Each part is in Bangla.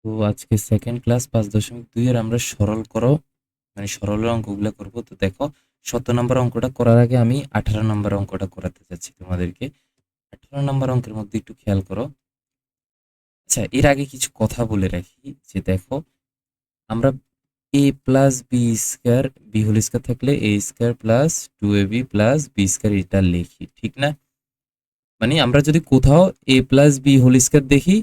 তো আজকে সেকেন্ড ক্লাস 5.2 এর আমরা সরল করো মানে সরলের অঙ্কগুলো করব। তো দেখো 17 নম্বর অঙ্কটা করার আগে আমি 18 নম্বর অঙ্কটা করাতে চাচ্ছি তোমাদেরকে। 18 নম্বর অঙ্কের মধ্যে একটু খেয়াল করো। আচ্ছা, এর আগে কিছু কথা বলে রাখি যে দেখো, আমরা a plus B square, B whole square থাকলে a square plus 2ab plus B square এটা লিখি, ঠিক না? মানে আমরা যদি কোথাও a plus B whole square দেখি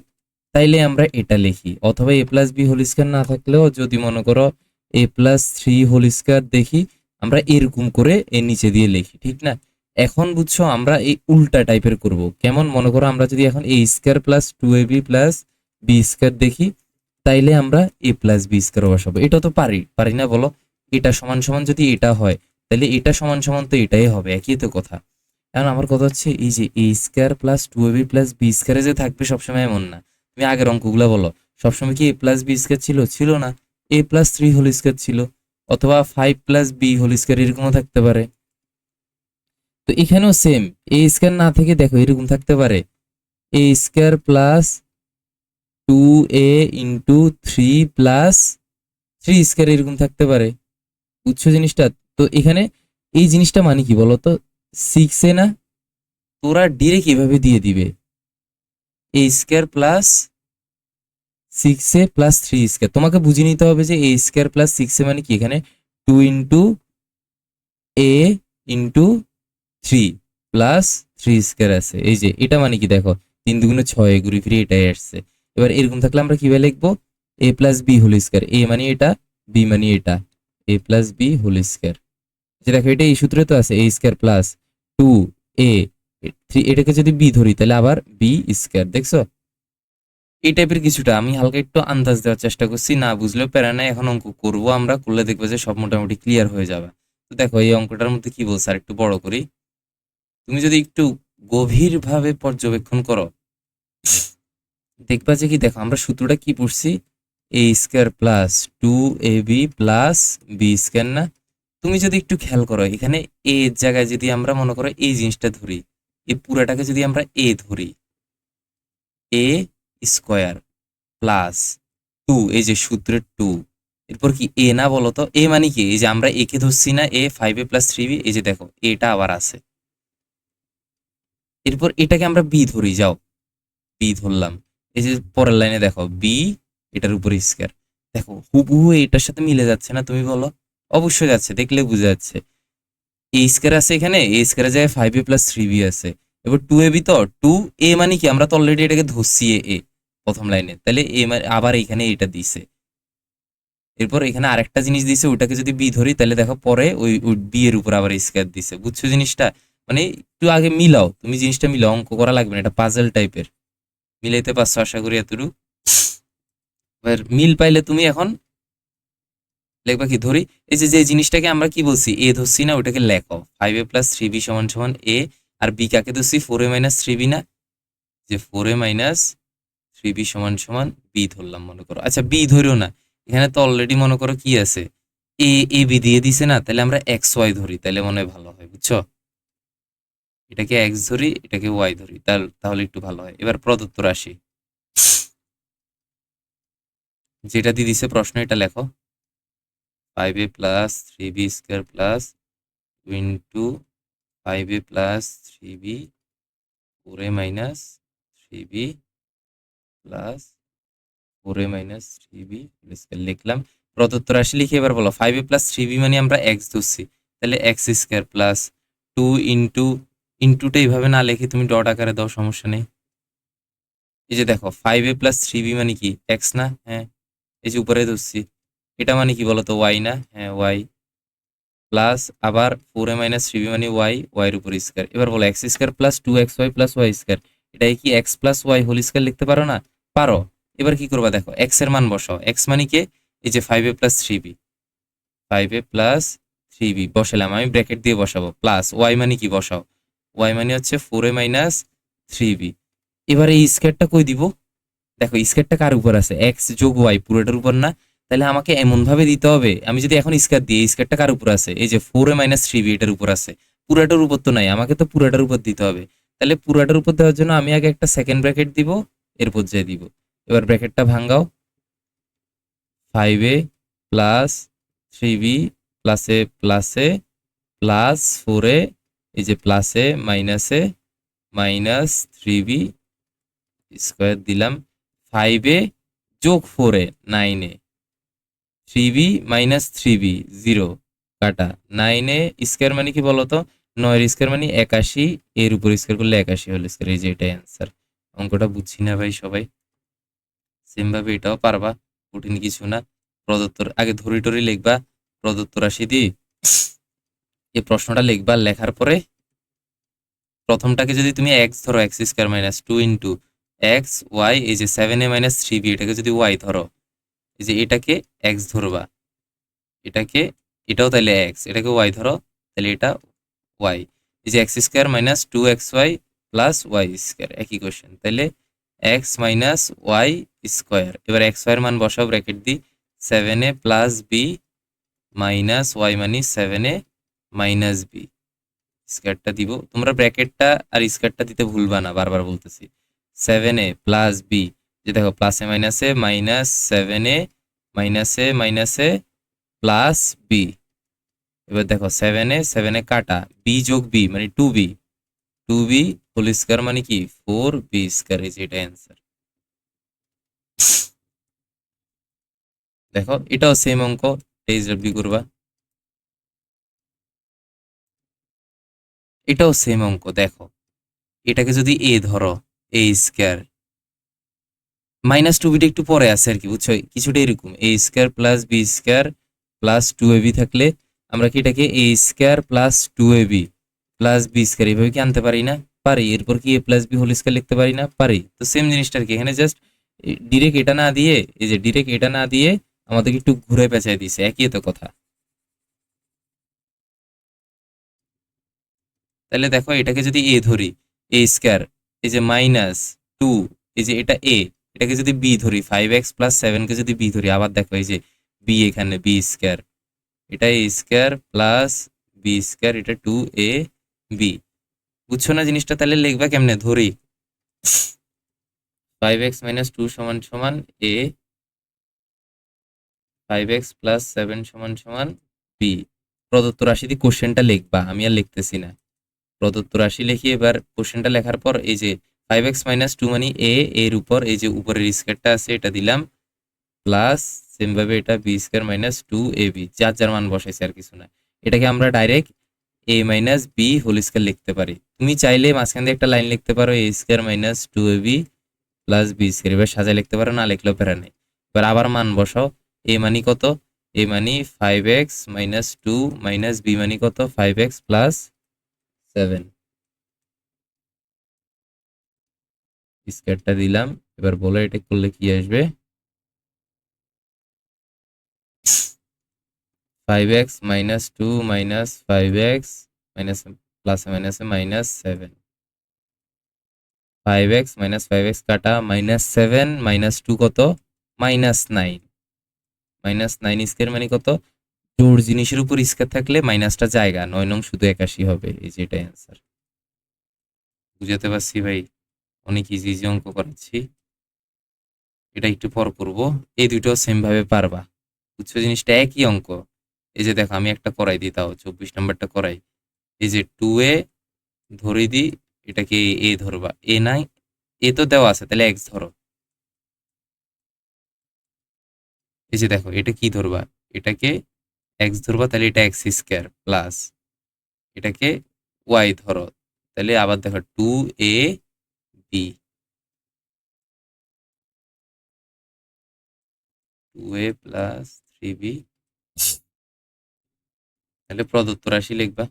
তাইলে আমরা এটা লিখি, অথবা A plus B whole square না থাকলেও যদি মনে করো এ প্লাস 3 হোল স্কোয়ার দেখি, আমরা এরকম করে এর নিচে দিয়ে লিখি, ঠিক না? এখন বুঝছো, আমরা এই উল্টা টাইপের করব। কেমন? মনে করো আমরা যদি এখন A square plus 2ab plus B square দেখি, তাইলে আমরা এ প্লাস বি স্কোয়ার বসাবো। এটা তো পারি পারি না বলো? এটা সমান সমান যদি এটা হয়, তাহলে এটা সমান সমান তো এটাই হবে, একই তো কথা। এখন আমার কথা হচ্ছে, এই যে A square plus 2ab plus B স্কোয়ারে যে থাকবে সবসময় এমন না। তুমি আগের অঙ্কগুলো বলো, সবসময় কি এ প্লাস বি স্কোয়ার ছিল? ছিল না। এ প্লাস 3 হোল স্কোয়ার ছিল, অথবা 5 প্লাস বি হোল স্কোয়ার এরকমও থাকতে পারে। তো এখানেও সেম, এ স্কোয়ার না থেকে দেখো এরকম থাকতে পারে, A square plus 2a into 3 plus 3 square এরকম থাকতে পারে। বুঝছো জিনিসটা? তো এখানে এই জিনিসটা মানে কি বলতো? 6 না, তোরা ডিরেক্ট এভাবে দিয়ে দিবে A square plus 6a plus 3 square. তোমাকে বুঝে নিতে হবে যে এ স্কোয়ার প্লাস 6a মানে কি, এখানে 2 ইন্টু এ ইন্টু 3 প্লাস 3 স্কোয়ার আছে। এই যে এটা মানে কি দেখো, 3 দুগুণে 6, ঘুরে ফিরে এটাই আসছে। এবার এরকম থাকলে আমরা কিভাবে লিখবো? এ প্লাস বি হোল স্কোয়ার, এ মানে এটা, বি মানে এটা, এ প্লাস বি হোল স্কোয়ার। যে দেখো এটা এই সূত্রে তো আছে, এ স্কোয়ার প্লাস 2a 3, এটাকে যদি বি ধরি তাহলে আবার বি স্কোয়ার। দেখছো? এই টাইপের কিছুটা আমি হালকা একটু আন্দাজ দেওয়ার চেষ্টা করছি, না বুঝলেও প্যারা নাই। এখন অঙ্ক করবো আমরা, করলে দেখবো যে সব মোটামুটি ক্লিয়ার হয়ে যাবে। তো দেখো এই অঙ্কটার মধ্যে কি বলছে, আর একটু বড় করি। তুমি যদি একটু গভীরভাবে পর্যবেক্ষণ করো, দেখবা যে কি, দেখো আমরা সূত্রটা কি পড়ছি, A square plus 2ab plus B square না? তুমি যদি একটু খেয়াল করো, এখানে এ এর জায়গায় যদি আমরা মনে করো এই জিনিসটা ধরি, এই পুরাটাকে যদি আমরা এ ধরি, এ স্কোয়ার প্লাস 2, এই যে সূত্রের 2, এরপর কি এ না বলো তো? এ মানে কি? এই যে আমরা এ কে ধরছি না, এ 5a প্লাস 3b, এই যে দেখো এটা আবার আছে। এরপর এটাকে আমরা বি ধরি, যাও বি ধরলাম। এই যে পরের লাইনে দেখো বি, এটার উপর স্কয়ার। দেখো হুবহু এটার সাথে মিলে যাচ্ছে না? তুমি বলো। অবশ্যই যাচ্ছে, দেখলে বুঝা যাচ্ছে। এ স্কয়ার আছে এখানে, এ স্কয়ারের জায়গায় 5a প্লাস 3b আছে। এবার 2ab, তো 2a মানে কি, আমরা তো অলরেডি এটাকে ধরছি এ প্রথম লাইনে, তাহলে এ মানে আবার এখানে এটা দিছে। এরপর এখানে আরেকটা জিনিস দিছে, ওটাকে যদি বি ধরি তাহলে দেখো পরে ওই বি এর উপর আবার স্কয়ার দিছে। বুঝছো জিনিসটা? মানে একটু আগে মিলাও, তুমি জিনিসটা মিলাও, অঙ্ক করা লাগবে না, এটা পাজল টাইপের। মিলাইতে পারছো আশা করি এতটুকু। এবার মিল পাইলে তুমি এখন লিখবা কি, ধরি এই যে যে জিনিসটাকে আমরা কি বলছি, এ ধরছি না, ওটাকে লেখো 5a প্লাস 3b সমান সমান এ। আর বি কাকে ধরছি? 4a মাইনাস 3b না? যে 4a মাইনাস 3b সমান সমান বি ধরলাম মনে করো। আচ্ছা বি ধরিও না, এখানে তো অলরেডি মনে করো কি আছে, এ এ বি দিয়ে দিছে না? তাহলে আমরা এক্স ওয়াই ধরি, তাহলে মনে হয় ভালো হয়। বুঝছো? এটাকে এক্স ধরি, এটাকে ওয়াই ধরি, তাহলে একটু ভালো হয়। এবার প্রদত্ত রাশি যেটা দিয়ে দিছে প্রশ্ন, এটা লেখো। 5a plus 3b square plus into 5a plus 3b 4a minus 3b plus 4a minus 3b square লিখলাম। প্রদত্ত রাশি লিখে এবার বলো, 5a প্লাস 3b মানে আমরা এক্স ধরছি, তাহলে এক্স স্কোয়ার প্লাস 2 ইন্টু, ইন্টুটা এইভাবে না লিখে তুমি ডট আকারে দাও, সমস্যা নেই। এই যে দেখো 5a প্লাস 3b মানে কি, এক্স না? হ্যাঁ। এই যে উপরে ধরছি, এটা মানে কি বলতো? ওয়াই না? হ্যাঁ ওয়াই। প্লাস আবার 4a মাইনাস 3b মানে ওয়াই, ওয়াই এর উপর স্কয়ার। এবার বলো X square plus 2xy plus Y square, এটাই কি X plus Y whole square লিখতে পারো না? পারো। এবার কি করবা দেখো, এক্স এর মান বসাও। এক্স মানে কি? এই যে 5a plus 3b, 5a plus 3b বসালাম, আমি ব্র্যাকেট দিয়ে বসাবো। প্লাস ওয়াই মানে কি বসাও, ওয়াই মানে হচ্ছে 4a মাইনাস 3b। এবার এই স্কয়ারটা কই দিব? দেখো স্কয়ারটা কার উপর আছে? এক্স যোগ ওয়াই, পুরোটার উপর না? তাহলে আমাকে এমন ভাবে দিতে হবে, আমি যদি এখন স্কয়ার দিই, এই স্কয়ারটা কার উপর আছে? এই যে 4a মাইনাস 3b, এটার উপর আছে। পুরাটার উপর তো নাই, আমাকে তো পুরাটার উপর দিতে হবে। তাহলে পুরাটার উপর দেওয়ার জন্য আমি আগে একটা সেকেন্ড ব্র্যাকেট দিব, এরপর যে দিব। এবার ব্র্যাকেটটা ভাঙাও, 5a প্লাস 3b প্লাসে প্লাসে প্লাস 4a, এই যে প্লাসে মাইনাসে মাইনাস 3b স্কোয়ার দিলাম, 5a যোগ 4a 9a, 3b minus 3b 0 কাটা, 9a স্কোয়ার মানে কি বলতো, 9 এর স্কোয়ার মানে 81, এর উপর স্কোয়ার করলে 81 হল স্কোয়ার, এই যে এটাই অ্যান্সার। অঙ্কটা বুঝছি না ভাই সবাই, সেম ভাবে এটাও পারবা, কঠিন কিছু না। প্রদত্ত আগে ধরি টরি লিখবা, প্রদত্ত রাশি দিয়ে এই প্রশ্নটা লিখবা, লেখার পরে প্রথমটাকে যদি তুমি এক্স ধরো, X square minus 2 into X Y, এই যে 7a মাইনাস 3b এটাকে যদি ওয়াই ধরো, এই যে এটাকে এক্স ধরবা, এটাকে এটাও তাহলে এক্স, এটাকে ওয়াই ধরো, তাহলে এটা ওয়াই, এই যে X square minus 2xy plus Y square একই কোশ্চেন, তাহলে এক্স মাইনাস ওয়াই স্কোয়ার। এবার এক্স ওয়াই এর মান বসাও ব্র্যাকেট দি, 7a plus B minus Y মানে 7a মাইনাস বি, স্কোয়ারটা দিব, তোমরা ব্র্যাকেটটা আর স্কোয়ারটা দিতে ভুলবা না, বারবার বলতেছি। 7a প্লাস বি, যে দেখো প্লাসে মাইনাসে মাইনাস 7a মাইনাসে মাইনাসে প্লাস বি, এবার দেখো 7a কাটা, বি যোগ বি মানে 2b, 2b হোল স্কয়ার মানে কি 4b স্কয়ার, এই যে এটা অ্যান্সার। দেখো এটাও সেম অঙ্ক, টেস্ট করবা, এটাও সেম অঙ্ক। দেখো এটাকে যদি এ ধরো, এ স্কয়ার মাইনাস 2bটা একটু পরে আছে আর কি, বুঝছো, কিছুটা এরকম, A square plus B square plus 2ab থাকলে আমরা কি এটাকে A square plus 2ab plus B square এইভাবে কি আনতে পারি না? পারি। এরপর কি A plus B whole square লিখতে পারি না? পারি। তো সেম জিনিসটা আর কি, এখানে জাস্ট ডিরেক্ট এটা না দিয়ে, এই যে ডিরেক্ট এটা না দিয়ে আমাদেরকে একটু ঘুরে পেঁচাই দিছে, একই তো কথা। তাহলে দেখো এটাকে যদি এ ধরি, এ স্কয়ার, এই যে মাইনাস 2, এই যে এটা এ, এটাকে যদি বি ধরি, 5x প্লাস 7কে যদি বি ধরি, আবার দেখো এই যে বি, এখানে বি স্কয়ার, এটা এ স্কয়ার প্লাস বি স্কয়ার, এটা 2a বি, বুঝছো না জিনিসটা? তাহলে লিখবা কেমনে, ধরি 5x মাইনাস 2 সমান সমান এ, 5x প্লাস 7 সমান সমান বি। প্রদত্ত রাশি দিয়ে কোশ্চেনটা লিখবা, আমি আর লিখতেছি না। প্রদত্ত রাশি লিখি, এবার কোশ্চেনটা লেখার পর এই যে 5x মাইনাস 2 মানে এ, এর উপর এই যে উপরের স্কয়ারটা আছে এটা দিলাম, প্লাস সেম ভাবে এটা বি স্কয়ার মাইনাস 2ab, যার যার মান বসাইছে আর কিছু না। এটাকে আমরা ডাইরেক্ট এ মাইনাস বি হোল স্কয়ার লিখতে পারি। তুমি চাইলে মাঝখান দিয়ে একটা লাইন লিখতে পারো, A square minus 2ab plus B square, এবার সাজায় লিখতে পারো, না লিখলেও প্যারা নেই। এবার আবার মান বসাও, এ মানি কত, এ মানি 5x মাইনাস 2 মাইনাস বি মানি কত 5x প্লাস 7, স্কয়ারটা দিলাম। এবার বলো এটা করলে কি আসবে, 5x minus 2 minus 5x minus plus minus minus 7, 5x minus 5x কাটা, মাইনাস 7 মাইনাস 2 কত, মাইনাস 9, মাইনাস 9 স্কয়ার মানে কত, জোড় জিনিসের উপর স্কয়ার থাকলে মাইনাসটা জায়গা, 9 নং শুধু 81 হবে, এই যে এটা অ্যান্সার। বুঝাতে পারছি ভাই? অনেক ইজি ইজি অঙ্ক করাচ্ছি, এটা একটু পর করব। এই দুটো সেম ভাবে পারবা, বুঝছো জিনিসটা, একই অঙ্ক। এই যে দেখো আমি একটা করাই দিই, তাও 24 নাম্বারটা করাই, এই যে 2a ধরে দিই, এটাকে এ ধরবা, এ নাই, এ তো দেওয়া আছে, তাহলে এক্স ধরো। এই যে দেখো এটা কি ধরবা, এটাকে এক্স ধরবা, তাহলে এটা এক্স স্কয়ার প্লাস এটাকে ওয়াই ধরো, তাহলে আবার দেখো 2a B, 2a plus 3b, তাহলে প্রদত্ত রাশি লিখবা,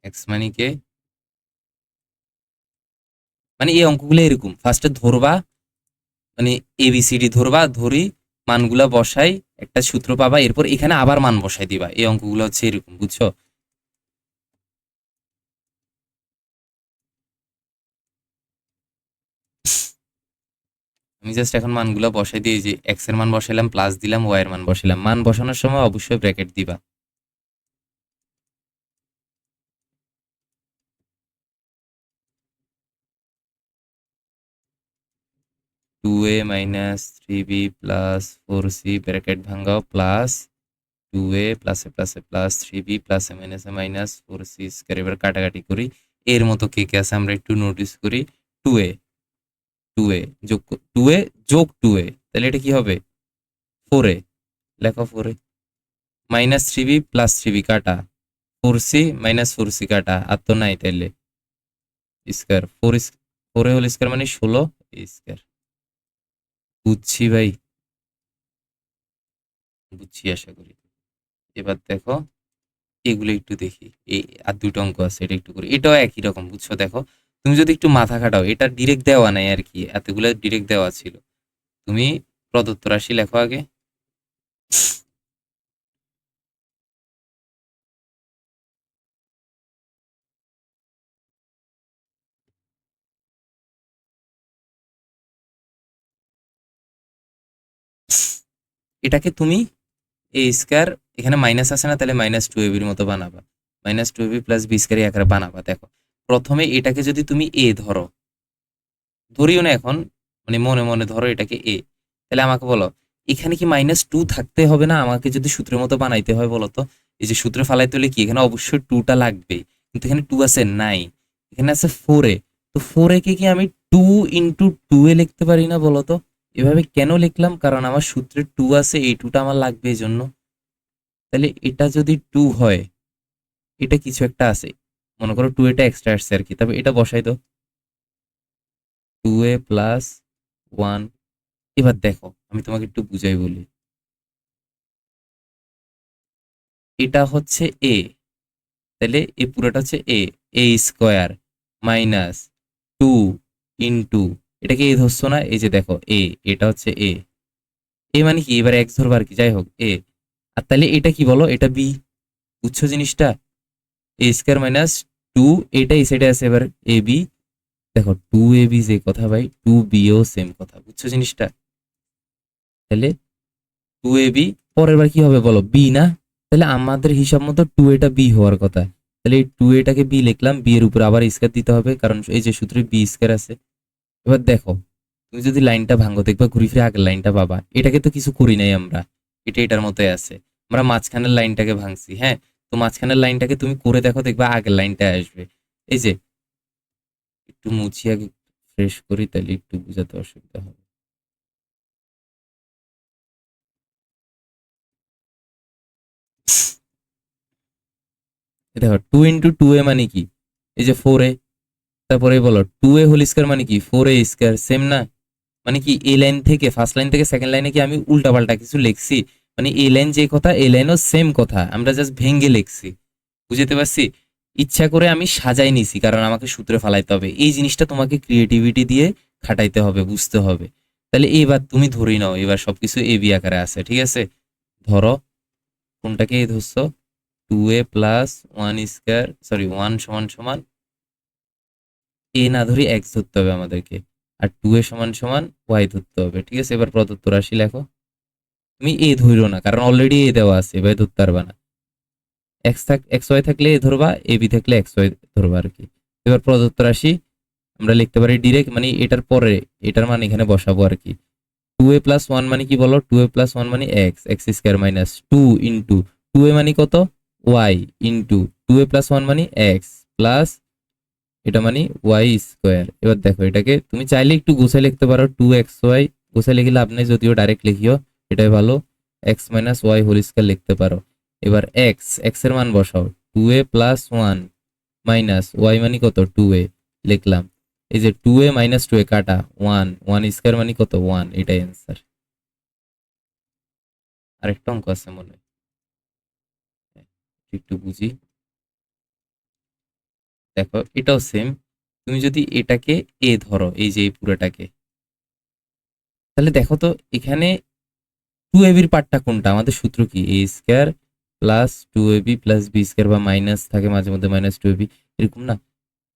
এক্স মানে কে, মানে এই অঙ্কগুলো এরকম, ফার্স্টে ধরবা, মানে এবিসিডি ধরবা, ধরি মানগুলা বসাই, একটা সূত্র পাবা, এরপর এখানে আবার মান বসাই দিবা, এই অঙ্কগুলো হচ্ছে এরকম, বুঝছো? আমি জাস্ট এখন মানগুলো বসাই দিই, যে এক্স এর মান বসাইলাম, প্লাস দিলাম, ওয়াই এর মান বসাইলাম। মান বসানোর সময় অবশ্যই ব্র্যাকেট দিবা। Two A minus three B plus four C bracket ভাঙাও, প্লাস টু এ প্লাসে প্লাসে প্লাস থ্রি বি প্লাসে মাইনাসে মাইনাস ফোর সি স্কোয়ার। এবার কাটাকাটি করি, এর মতো কে কে আছে আমরা একটু নোটিস করি। টু এ টু এ যোগ টু এ যোগ টু এ, তাহলে এটা কি হবে? ফোর এ, লেখো four A. Minus three B plus three B কাটা, four C minus four C কাটা, আর তো নাই, তাইলে square four A whole square মানে 16 স্কোয়ার। বুঝছি ভাই, বুঝছি আশা করি। এবার দেখো এগুলো একটু দেখি, এই আর দুটো অঙ্ক আছে, এটা একটু করি, এটাও একই রকম, বুঝছো? দেখো তুমি যদি একটু মাথা খাটাও, এটা ডিরেক্ট দেওয়া নাই আর কি, এতগুলো ডিরেক্ট দেওয়া ছিল। তুমি প্রদত্ত রাশি লেখো আগে। এটাকে তুমি এ স্কোয়ার, এখানে মাইনাস আছে না, তাহলে মাইনাস টু এবির মতো বানাবা। Minus two AB plus B square আকারে বানাবা। দেখো প্রথমে এটাকে যদি তুমি এ ধরো, ধরিও না এখন, মানে মনে মনে ধরো এটাকে এ, তাহলে আমাকে বলো এখানে কি মাইনাস টু থাকতে হবে না? আমাকে যদি সূত্রের মতো বানাইতে হয় বলো তো, এই যে সূত্রে ফালাইতে হলে কি এখানে অবশ্যই টুটা লাগবে, কিন্তু এখানে টু আছে নাই, এখানে আছে ফোর এ। তো ফোর এ কে কি আমি টু ইন্টু টু এ লিখতে পারি না বলো তো? এভাবে কেন লিখলাম? কারণ আমার সূত্রে টু আছে, এই টুটা আমার লাগবে এই জন্য। তাহলে এটা যদি টু হয়, এটা কিছু একটা আছে, মনে করো টু এটা এক্সট্রা আসছে আর কি, তবে এটা বসাই দাও, টু এ প্লাস ওয়ান। এবার দেখো আমি তোমাকে একটু বুঝাই বলি, এটা হচ্ছে এ, তাহলে এই পুরোটা হচ্ছে এ, এ স্কোয়ার মাইনাস টু ইন্টু, এটাকে এ ধরছো না, এই যে দেখো এ, এটা হচ্ছে এ, এ মানে কি এবার এক্স ধরবো আর কি, যাই হোক এ। আর তাহলে এটা কি বলো, এটা বি, বুঝছো জিনিসটা? এ স্কোয়ার মাইনাস টু, এটা এই সাইডে আছে, এবার এ বি। দেখো টু এ বি যে কথা ভাই, টু বি ও সেম কথা, বুঝছো জিনিসটা? তাহলে টু এ বি, পরের বার কি হবে বলো, বি না? তাহলে আমাদের হিসাব মতো টু এটা বি হওয়ার কথা, তাহলে এই টু এটাকে বি লিখলাম, বি এর উপর আবার স্কয়ার দিতে হবে, কারণ এই যে সূত্রে বি স্কয়ার আছে। এবার দেখো তুমি যদি লাইনটা ভাঙো, দেখবা ঘুরি ফিরে আগের লাইনটা পাবা। এটাকে তো কিছু করি নাই আমরা, এটা এটার মতোই আছে, আমরা মাঝখানের লাইনটাকে ভাঙছি। হ্যাঁ, তো মাঝখানের লাইনটাকে তুমি করে দেখো, দেখবা আগের লাইনটা আসবে। এই যে একটু মুছি আগে, ফ্রেশ করি, তাহলে একটু বুঝাতে অসুবিধা হবে। দেখো টু ইন্টু টু এ মানে কি, এই যে ফোর এ, তারপরে বলো টু এ হোল স্কয়ার মানে কি ফোর এ স্কয়ার, সেম না? মানে কি এই লাইন থেকে ফার্স্ট লাইন থেকে সেকেন্ড লাইনে কি আমি উল্টাপাল্টা কিছু লিখছি? মানে এই লাইন যে কথা, এই লাইনও সেম কথা, আমরা জাস্ট ভেঙ্গে লিখছি, বুঝতে পারছি? ইচ্ছা করে আমি সাজাই নিছি, কারণ আমাকে সূত্রে ফালাইতে হবে, এই জিনিসটা তোমাকে ক্রিয়েটিভিটি দিয়ে খাটাইতে হবে, বুঝতে হবে। তাহলে এবার তুমি ধরেই নাও, এবার সবকিছু এ বি আকারে আছে, ঠিক আছে? ধরো কোনটাকে এ ধরছো, two A plus one square, sorry one সমান সমান এ না ধরে এক্স ধরতে হবে আমাদেরকে, আর টু এ সমান সমান ওয়াই ধরতে হবে, ঠিক আছে? এবার প্রদত্ত রাশি লেখো। তুমি এ ধরো না, কারণ অলরেডি এ দেওয়া আছে, এবার ধরতে পারবা না। এক্স ওয়াই থাকলে এ ধরবা, এ বি থাকলে এক্স ওয়াই ধরবা আর কি। এবার প্রদত্ত রাশি আমরা লিখতে পারি ডিরেক্ট, মানে এটার পরে এটার মান এখানে বসাবো আর কি। টু এ প্লাস ওয়ান মানে কি বলো, টু এ প্লাস ওয়ান মানে X, X square minus two into two A মানে কত, Y, into two A plus one মানে এক্স, প্লাস এটা মানে ওয়াই স্কোয়ার। এবার দেখো এটাকে তুমি চাইলে একটু গুছাই লিখতে পারো, টু এক্স ওয়াই, গুছাই লিখে লাভ নেই, যদিও ডাইরেক্ট লিখিও, এটাই ভালো। X minus Y whole square লিখতে পারো। এবার এক্স, এক্স এর মান বসাও, two A plus one minus Y মানে কত, টু এ, লিখলাম। এই যে two A minus two A কাটা, ওয়ান, ওয়ান স্কোয়ার মানে কত, ওয়ান, এটাই অ্যান্সার। আরেকটা অঙ্ক আছে মনে হয়, হ্যাঁ, একটু বুঝি। দেখো এটাও সেম, তুমি যদি এটাকে এ ধরো, এই যে এই পুরোটাকে, তাহলে দেখো তো এখানে টু এবির পার্টটা কোনটা? আমাদের সূত্র কি, A square plus two AB plus B square, বা মাইনাস থাকে মাঝে মধ্যে মাইনাস টু এবি, এরকম না?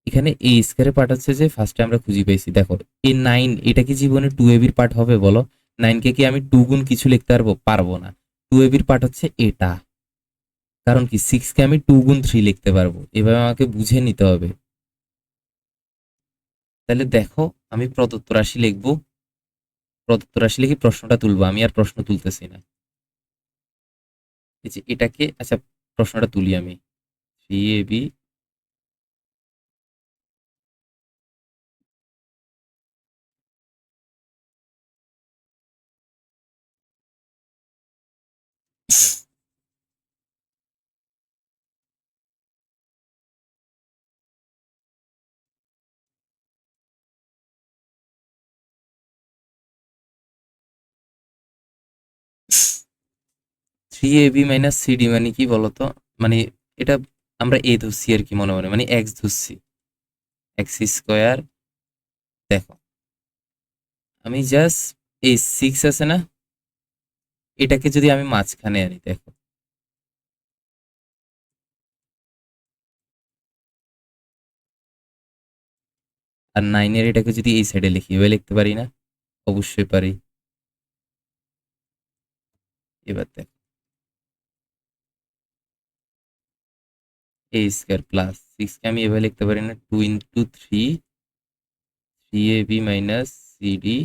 এখানে এ স্কোয়ারের পার্ট হচ্ছে যে ফার্স্টে আমরা খুঁজে পেয়েছি, দেখো এ 9 এটা কি জীবনে 2ab পার্ট হবে বলো? 9 কে কি আমি 2 গুণ কিছু লিখতে পারবো? পারবো না। 2ab পার্ট হচ্ছে এটা, কারণ কি 6 কে আমি 2 গুণ 3 লিখতে পারবো। এভাবে আমাকে বুঝে নিতে হবে। তাহলে দেখো আমি প্রদত্ত রাশি লিখবো, প্রদত্ত রাশি লিখে প্রশ্নটা তুলবো, আমি আর প্রশ্ন তুলতেছি না। এই যে এটাকে, আচ্ছা প্রশ্নটা তুলি আমি, 3ab 3ab মাইনাস সিডি মানে কি বলতো? মানে এটা আমরা এ ধরছি আর কি, মনে মনে মানে এক্স ধরছি, এক্স স্কোয়ার। দেখো আমি জাস্ট এই 6 আছে না, এটাকে যদি আমি মাঝখানে আনি, দেখো আর 9 এর এটাকে যদি এই সাইডে লিখি, এভাবে লিখতে পারি না? অবশ্যই পারি। এবার দেখো এ স্কোয়ার প্লাস 6 কে আমি এভাবে লিখতে পারি না? 2 × 3, 3ab minus CD,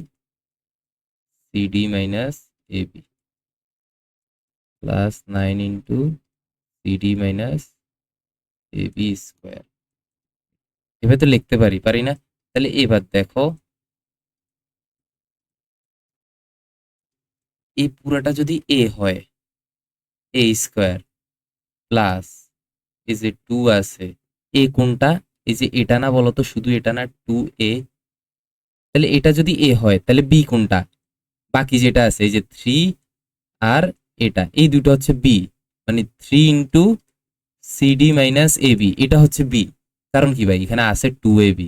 CD minus AB plus 9 × CD minus AB square. এভাবে তো লিখতে পারি, পারি না? তাহলে এবার দেখো এই পুরাটা যদি এ হয়, এ স্কোয়ার প্লাস এই যে 2 আছে, এ কোনটা? এই যে এটা না, বলতো শুধু এটা না, 2a। তাহলে এটা যদি এ হয় তাহলে বি কোনটা? বাকি যেটা আছে এই যে 3 আর এটা, এই দুটো হচ্ছে বি, মানে 3 × সিডি মাইনাস এবি, এটা হচ্ছে বি। কারণ কি ভাই, এখানে আছে 2ab,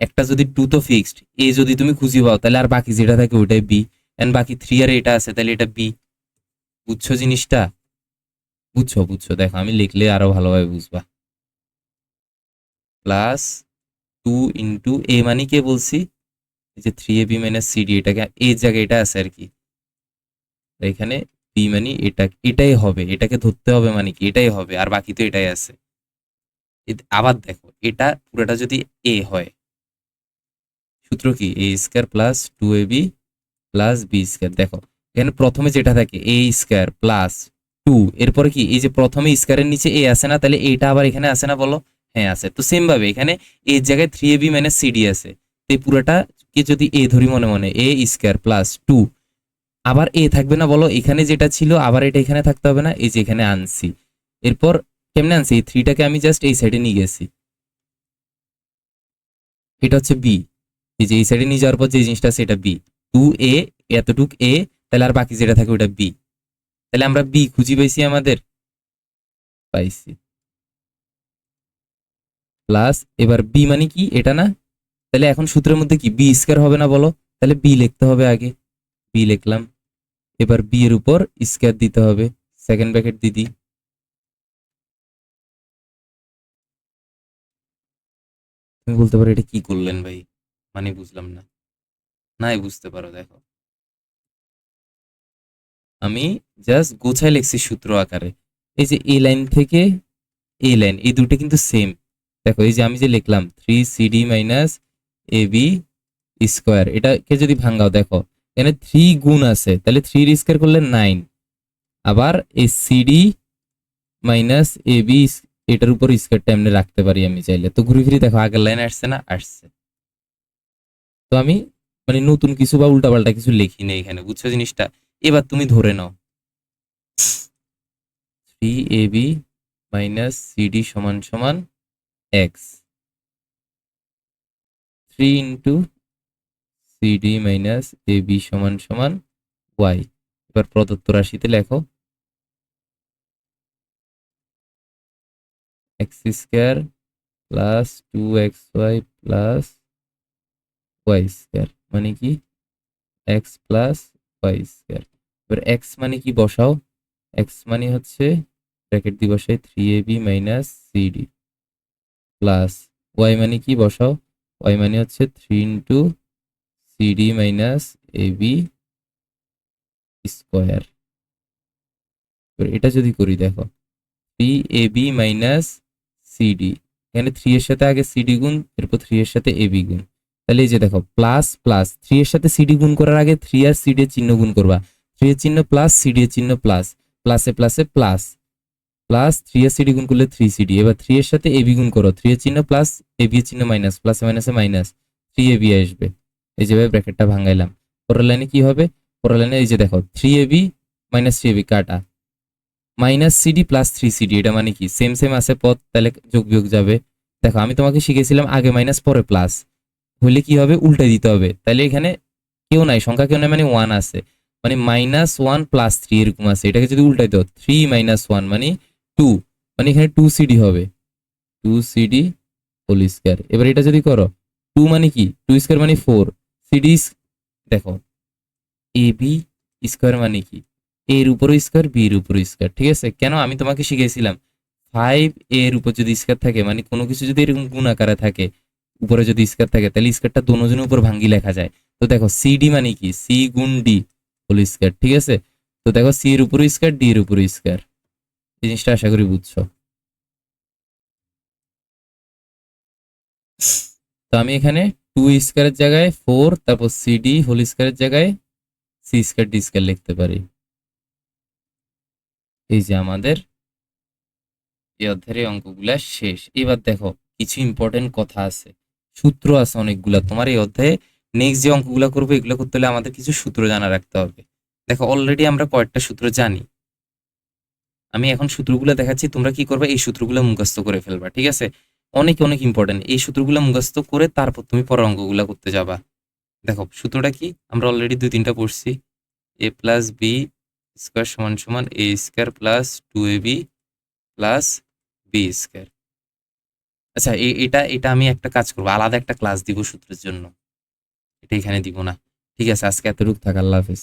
একটা যদি 2 তো ফিক্সড, এ যদি তুমি খুঁজে পাও তাহলে আর বাকি যেটা থাকে ওটাই বি, এন্ড বাকি 3 আর এটা আছে তাহলে এটা বি। বুঝছো জিনিসটা? বুঝছো বুঝছো, দেখো আমি লিখলে আরো ভালোভাবে বুঝবা। প্লাস 2 × এ মানে কে বলছি? এই যে 3ab মাইনাস সিডি, এটাকে এই জায়গায় এটা আছে আর কি, এখানে বি মানে এটা, এটাই হবে, এটাকে ধরতে হবে, মানে কি এটাই হবে, আর বাকি তো এটাই আছে। আবার দেখো এটা পুরোটা যদি এ হয়, সূত্র কি? A square plus 2ab plus B square. দেখো এখানে প্রথমে যেটা থাকে এ স্কোয়ার প্লাস 2, এরপরে কি এই যে প্রথমে স্কোয়ারের নিচে এ আছে না, তাহলে এটা আবার এখানে আছে না বলো? হ্যাঁ আছে। তো সেম ভাবে এখানে এর জায়গায় 3ab মাইনাস সিডি আছে, তো এই পুরোটা কে যদি এ ধরি মনে মনে, এ স্কোয়ার প্লাস 2, আবার এ থাকবে না বলো? এখানে যেটা ছিল আবার এটা এখানে থাকতে হবে না? এই যে এখানে আনছি, এরপর কেমনে আনছি? এই 3টাকে আমি জাস্ট এই সাইডে নিয়ে গেছি, এটা হচ্ছে বি। এই যে এই সাইডে নিয়ে যাওয়ার পর যে জিনিসটা আছে এটা বি। 2a, এতটুক এ, তাহলে আর বাকি যেটা থাকে ওটা বি। তাহলে আমরা বি খুঁজি পাইছি, আমাদের পাইছি। প্লাস এবার বি মানে কি এটা না? তাহলে এখন সূত্রের মধ্যে কি বি স্কয়ার হবে না বলো? তাহলে বি লিখতে হবে আগে, বি লিখলাম। এবার বি এর উপর স্কয়ার দিতে হবে, সেকেন্ড ব্র্যাকেট দিদি। তুমি বলতে পারো এটা কি করলেন ভাই, মানে বুঝলাম না। নাই বুঝতে পারো, দেখো আমি জাস্ট গোছায় লিখছি সূত্র আকারে। এই যে এ লাইন থেকে এই লাইন, এই দুটো কিন্তু সেম। দেখো এই যে আমি যে লিখলাম 3cd মাইনাস এবি স্কোয়ার, এটাকে যদি ভাঙাও, দেখো এখানে 3 গুণ আছে, তাহলে 3 স্কোয়ার করলে 9। আবার এই সিডি মাইনাস এবি, এটার উপর স্কোয়ারটা এমনি রাখতে পারি আমি চাইলে। তো ঘুরে ফিরে দেখো আগের লাইন আসছে না? আসছে। তো আমি মানে নতুন কিছু বা উল্টাপাল্টা কিছু লিখি না এখানে, বুঝছো জিনিসটা? এবার তুমি ধরে নাও 3ab মাইনাস সিডি সমান সমান এক্স, 3 × সিডি মাইনাস এবি সমান সমান ওয়াই। এবার প্রদত্ত রাশিতে লেখো X square plus 2xy plus Y square মানে কি এক্স প্লাস ওয়াই স্কোয়ার। এবার এক্স মানে কি বসাও? এক্স মানে হচ্ছে ব্র্যাকেট দিয়ে বসাই 3ab minus CD plus Y মানে কি বসাও, ওয়াই মানে হচ্ছে 3 into CD minus AB square. এটা যদি করি দেখো 3ab মাইনাস সিডি, এখানে 3 এর সাথে আগে সিডি গুণ, এরপর 3 এর সাথে এবি গুণ। তাহলে এই যে দেখো প্লাস প্লাস 3 এর সাথে সিডি গুণ করার আগে 3 আর সিডি এর চিহ্ন গুণ করবা, 3 এর চিহ্ন প্লাস সিডি এর চিহ্ন প্লাস, প্লাসে প্লাসে প্লাস, প্লাস 3 এর সিডি গুণ করলে 3 সিডি। এবার 3 এর সাথে এবি গুণ করো, 3 এর চিহ্ন প্লাস এবি এর চিহ্ন মাইনাস, প্লাসে মাইনাসে মাইনাস, 3ab আসবে। এই যে ভাবে ব্র্যাকেটটা ভাঙাইলাম। পরের লাইনে কি হবে, পরের লাইনে এই যে দেখো 3ab মাইনাস 3ab কাটা, মাইনাস সিডি প্লাস 3 সিডি, এটা মানে কি সেম সেম আছে পদ, তাহলে যোগ বিয়োগ যাবে। দেখো আমি তোমাকে শিখেছিলাম আগে মাইনাস পরে প্লাস, হলে কি হবে উল্টাই দিতে হবে। তাহলে এখানে কেউ নাই, সংখ্যা কেউ নাই মানে 1 আছে, মানে -1 + 3 এরকম আছে। এটাকে যদি উল্টাই দাও 3 - 1 মানে 2, মানে এখানে 2cd হবে, 2cd হোল স্কয়ার। এবার এটা যদি করো 2 মানে কি 2 স্কয়ার মানে 4, সিডি দেখো এবি স্কয়ার মানে কি এর উপর স্কয়ার বি এর উপর স্কয়ার, ঠিক আছে। কেন আমি তোমাকে শিখিয়েছিলাম 5 এর উপর যদি স্কয়ার থাকে, মানে কোনো কিছু যদি এরকম গুণ আকারে থাকে, উপরে যদি স্কয়ার থাকে, তাহলে স্কয়ারটা দোনোজনের উপর ভাঙ্গি লেখা যায়। তো দেখো সিডি মানে কি সি গুণ ডি হোল স্কয়ার, ঠিক আছে। তো দেখো সি এর উপর স্কয়ার ডি এর উপর স্কয়ার, এই জিনিসটা আশা করি বুঝছো। তো আমি এখানে 2 স্কয়ারের জায়গায় 4, তারপর সিডি হোল স্কয়ারের জায়গায় সি স্কয়ার ডি স্কয়ার লিখতে পারি। এই যে আমাদের এই অধ্যায়ের অঙ্কগুলা শেষ। এবার দেখো কিছু ইম্পর্টেন্ট কথা আছে, সূত্র আছে অনেকগুলা তোমার এই অধ্যায়ে। নেক্সট যে অঙ্কগুলা করবো এগুলো করতে হলে আমাদের কিছু সূত্র জানা রাখতে হবে। দেখো অলরেডি আমরা কয়েকটা সূত্র জানি, আমি এখন সূত্রগুলো দেখাচ্ছি, তোমরা কি করবে এই সূত্রগুলো মুখস্থ করে ফেলবা, ঠিক আছে। অনেক অনেক ইম্পর্টেন্ট, এই সূত্রগুলো মুখস্থ করে তারপর তুমি পরের অঙ্কগুলো করতে যাবা। দেখো সূত্রটা কি, আমরা অলরেডি 2-3টা পড়ছি। a প্লাস বি স্কোয়ার সমান সমান A square plus 2ab plus B square. আচ্ছা এটা এটা আমি একটা কাজ করবো, আলাদা একটা ক্লাস দিব সূত্রের জন্য, এটা এখানে দিব না, ঠিক আছে। আজকে এতটুকু থাক, আল্লাহ হাফেজ।